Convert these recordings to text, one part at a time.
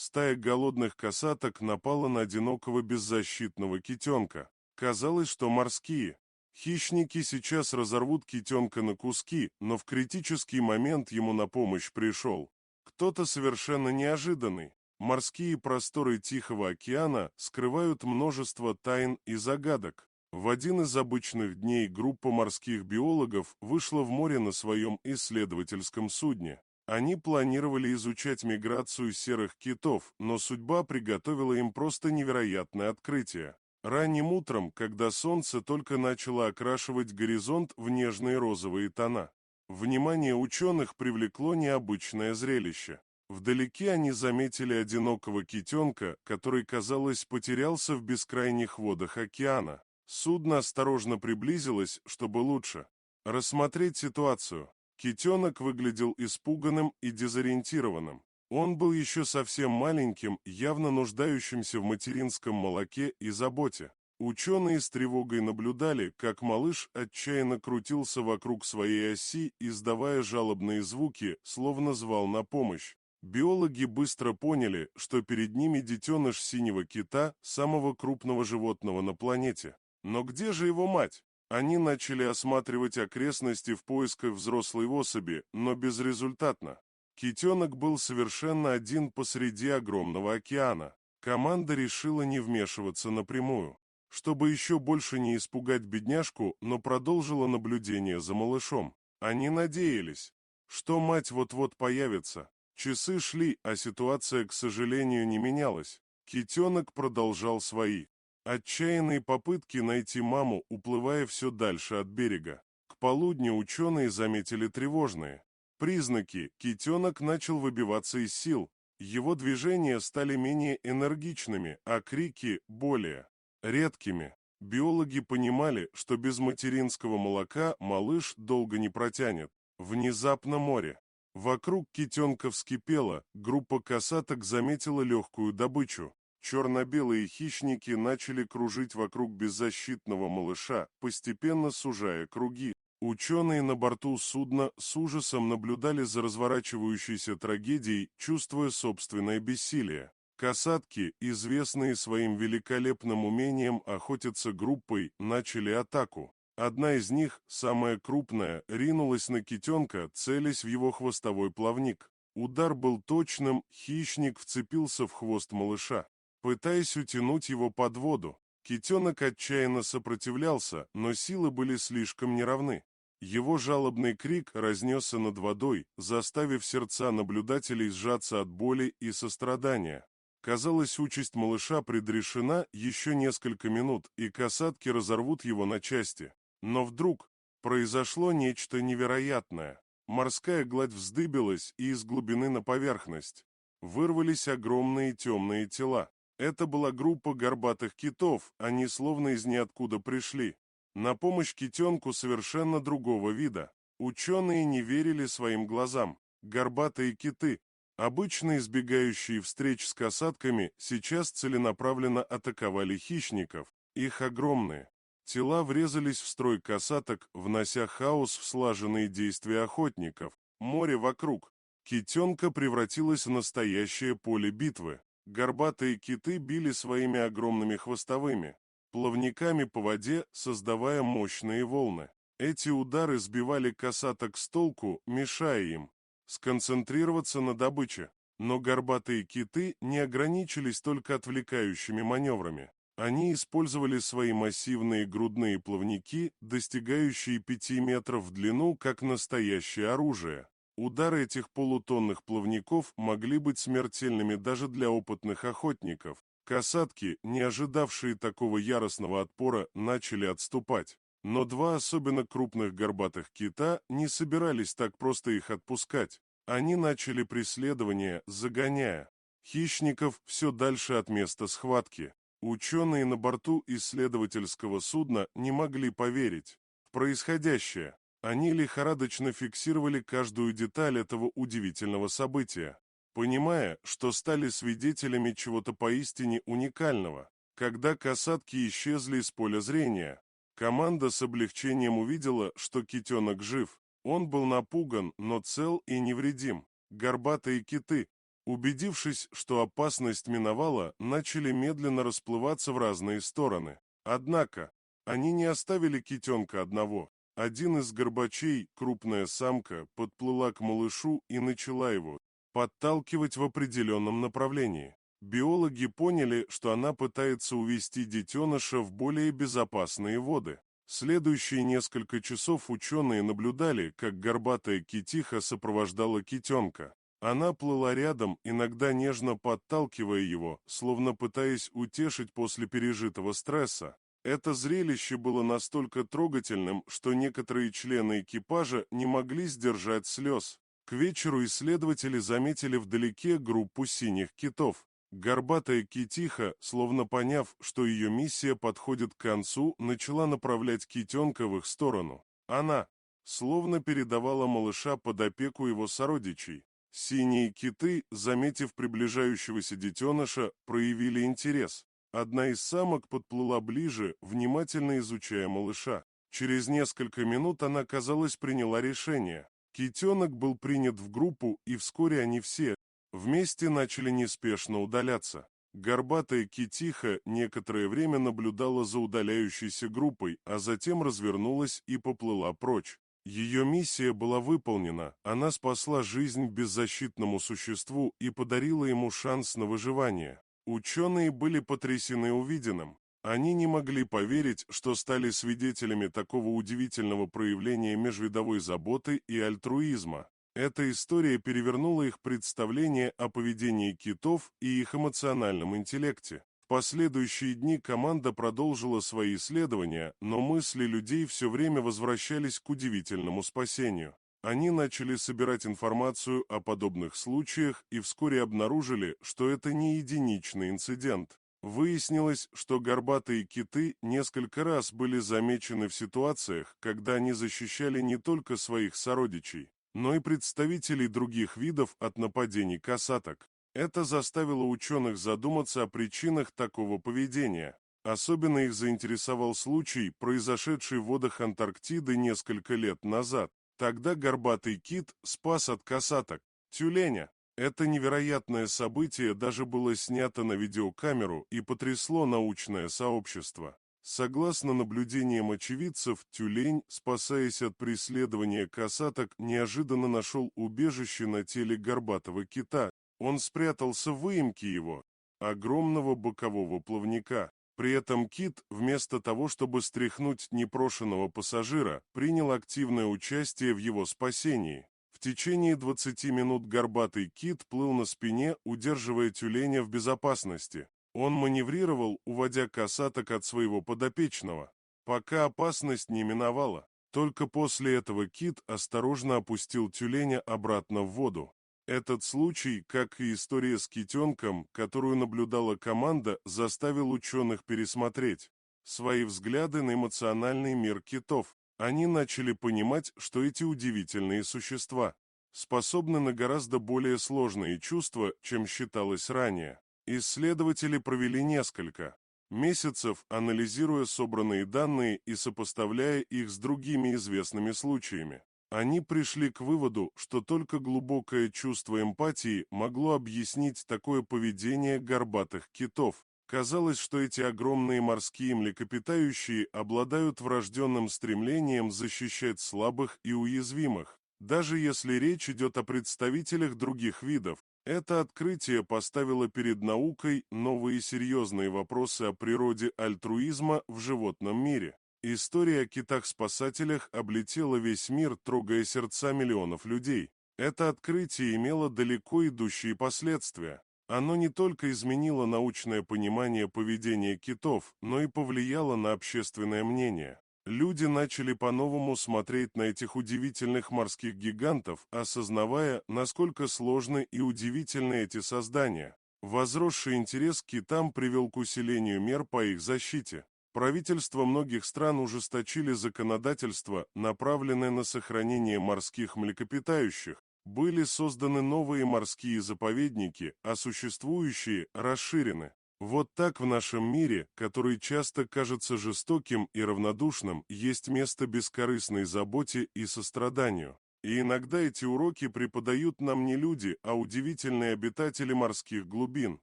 стая голодных косаток напала на одинокого беззащитного китенка. Казалось, что морские хищники сейчас разорвут китенка на куски, но в критический момент ему на помощь пришел кто-то совершенно неожиданный. Морские просторы Тихого океана скрывают множество тайн и загадок. В один из обычных дней группа морских биологов вышла в море на своем исследовательском судне. Они планировали изучать миграцию серых китов, но судьба приготовила им просто невероятное открытие. Ранним утром, когда солнце только начало окрашивать горизонт в нежные розовые тона, внимание ученых привлекло необычное зрелище. Вдалеке они заметили одинокого китенка, который, казалось, потерялся в бескрайних водах океана. Судно осторожно приблизилось, чтобы лучше рассмотреть ситуацию. Китенок выглядел испуганным и дезориентированным. Он был еще совсем маленьким, явно нуждающимся в материнском молоке и заботе. Ученые с тревогой наблюдали, как малыш отчаянно крутился вокруг своей оси, издавая жалобные звуки, словно звал на помощь. Биологи быстро поняли, что перед ними детеныш синего кита, самого крупного животного на планете. Но где же его мать? Они начали осматривать окрестности в поисках взрослой особи, но безрезультатно. Китенок был совершенно один посреди огромного океана. Команда решила не вмешиваться напрямую, чтобы еще больше не испугать бедняжку, но продолжила наблюдение за малышом. Они надеялись, что мать вот-вот появится. Часы шли, а ситуация, к сожалению, не менялась. Китенок продолжал свои отчаянные попытки найти маму, уплывая все дальше от берега. К полудню ученые заметили тревожные признаки. Китенок начал выбиваться из сил. Его движения стали менее энергичными, а крики – более редкими. Биологи понимали, что без материнского молока малыш долго не протянет. Внезапно море вокруг китенка вскипело, группа косаток заметила легкую добычу. Черно-белые хищники начали кружить вокруг беззащитного малыша, постепенно сужая круги. Ученые на борту судна с ужасом наблюдали за разворачивающейся трагедией, чувствуя собственное бессилие. Косатки, известные своим великолепным умением охотиться группой, начали атаку. Одна из них, самая крупная, ринулась на китенка, целясь в его хвостовой плавник. Удар был точным, хищник вцепился в хвост малыша, пытаясь утянуть его под воду. Китенок отчаянно сопротивлялся, но силы были слишком неравны. Его жалобный крик разнесся над водой, заставив сердца наблюдателей сжаться от боли и сострадания. Казалось, участь малыша предрешена еще несколько минут, и касатки разорвут его на части. Но вдруг произошло нечто невероятное. Морская гладь вздыбилась, и из глубины на поверхность вырвались огромные темные тела. Это была группа горбатых китов, они словно из ниоткуда пришли. На помощь китенку совершенно другого вида. Ученые не верили своим глазам. Горбатые киты, обычно избегающие встреч с касатками, сейчас целенаправленно атаковали хищников. Их огромные тела врезались в строй касаток, внося хаос в слаженные действия охотников. Море вокруг китенка превратилось в настоящее поле битвы. Горбатые киты били своими огромными хвостовыми плавниками по воде, создавая мощные волны. Эти удары сбивали касаток с толку, мешая им сконцентрироваться на добыче. Но горбатые киты не ограничились только отвлекающими маневрами. Они использовали свои массивные грудные плавники, достигающие 5 метров в длину, как настоящее оружие. Удары этих полутонных плавников могли быть смертельными даже для опытных охотников. Касатки, не ожидавшие такого яростного отпора, начали отступать. Но два особенно крупных горбатых кита не собирались так просто их отпускать. Они начали преследование, загоняя хищников все дальше от места схватки. Ученые на борту исследовательского судна не могли поверить в происходящее. Они лихорадочно фиксировали каждую деталь этого удивительного события, понимая, что стали свидетелями чего-то поистине уникального. Когда касатки исчезли из поля зрения, команда с облегчением увидела, что китенок жив. Он был напуган, но цел и невредим. Горбатые киты Убедившись, что опасность миновала, начали медленно расплываться в разные стороны. Однако, они не оставили китенка одного. Один из горбачей, крупная самка, подплыла к малышу и начала его подталкивать в определенном направлении. Биологи поняли, что она пытается увести детеныша в более безопасные воды. Следующие несколько часов ученые наблюдали, как горбатая китиха сопровождала китенка. Она плыла рядом, иногда нежно подталкивая его, словно пытаясь утешить после пережитого стресса. Это зрелище было настолько трогательным, что некоторые члены экипажа не могли сдержать слез. К вечеру исследователи заметили вдалеке группу синих китов. Горбатая китиха, словно поняв, что ее миссия подходит к концу, начала направлять китенка в их сторону. Она словно передавала малыша под опеку его сородичей. Синие киты, заметив приближающегося детеныша, проявили интерес. Одна из самок подплыла ближе, внимательно изучая малыша. Через несколько минут она, казалось, приняла решение. Китенок был принят в группу, и вскоре они все вместе начали неспешно удаляться. Горбатая китиха некоторое время наблюдала за удаляющейся группой, а затем развернулась и поплыла прочь. Ее миссия была выполнена, она спасла жизнь беззащитному существу и подарила ему шанс на выживание. Ученые были потрясены увиденным. Они не могли поверить, что стали свидетелями такого удивительного проявления межвидовой заботы и альтруизма. Эта история перевернула их представление о поведении китов и их эмоциональном интеллекте. В последующие дни команда продолжила свои исследования, но мысли людей все время возвращались к удивительному спасению. Они начали собирать информацию о подобных случаях и вскоре обнаружили, что это не единичный инцидент. Выяснилось, что горбатые киты несколько раз были замечены в ситуациях, когда они защищали не только своих сородичей, но и представителей других видов от нападений косаток. Это заставило ученых задуматься о причинах такого поведения. Особенно их заинтересовал случай, произошедший в водах Антарктиды несколько лет назад. Тогда горбатый кит спас от косаток тюленя. Это невероятное событие даже было снято на видеокамеру и потрясло научное сообщество. Согласно наблюдениям очевидцев, тюлень, спасаясь от преследования косаток, неожиданно нашел убежище на теле горбатого кита. Он спрятался в выемке его, огромного бокового плавника. При этом кит, вместо того, чтобы стряхнуть непрошенного пассажира, принял активное участие в его спасении. В течение 20 минут горбатый кит плыл на спине, удерживая тюленя в безопасности. Он маневрировал, уводя косаток от своего подопечного, пока опасность не миновала. Только после этого кит осторожно опустил тюленя обратно в воду. Этот случай, как и история с китенком, которую наблюдала команда, заставил ученых пересмотреть свои взгляды на эмоциональный мир китов. Они начали понимать, что эти удивительные существа способны на гораздо более сложные чувства, чем считалось ранее. Исследователи провели несколько месяцев, анализируя собранные данные и сопоставляя их с другими известными случаями. Они пришли к выводу, что только глубокое чувство эмпатии могло объяснить такое поведение горбатых китов. Казалось, что эти огромные морские млекопитающие обладают врожденным стремлением защищать слабых и уязвимых, даже если речь идет о представителях других видов. Это открытие поставило перед наукой новые серьезные вопросы о природе альтруизма в животном мире. История о китах-спасателях облетела весь мир, трогая сердца миллионов людей. Это открытие имело далеко идущие последствия. Оно не только изменило научное понимание поведения китов, но и повлияло на общественное мнение. Люди начали по-новому смотреть на этих удивительных морских гигантов, осознавая, насколько сложны и удивительны эти создания. Возросший интерес к китам привел к усилению мер по их защите. Правительства многих стран ужесточили законодательство, направленное на сохранение морских млекопитающих. Были созданы новые морские заповедники, а существующие расширены. Вот так в нашем мире, который часто кажется жестоким и равнодушным, есть место бескорыстной заботе и состраданию. И иногда эти уроки преподают нам не люди, а удивительные обитатели морских глубин.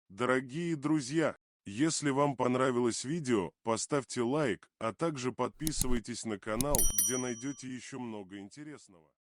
Дорогие друзья, если вам понравилось видео, поставьте лайк, а также подписывайтесь на канал, где найдете еще много интересного.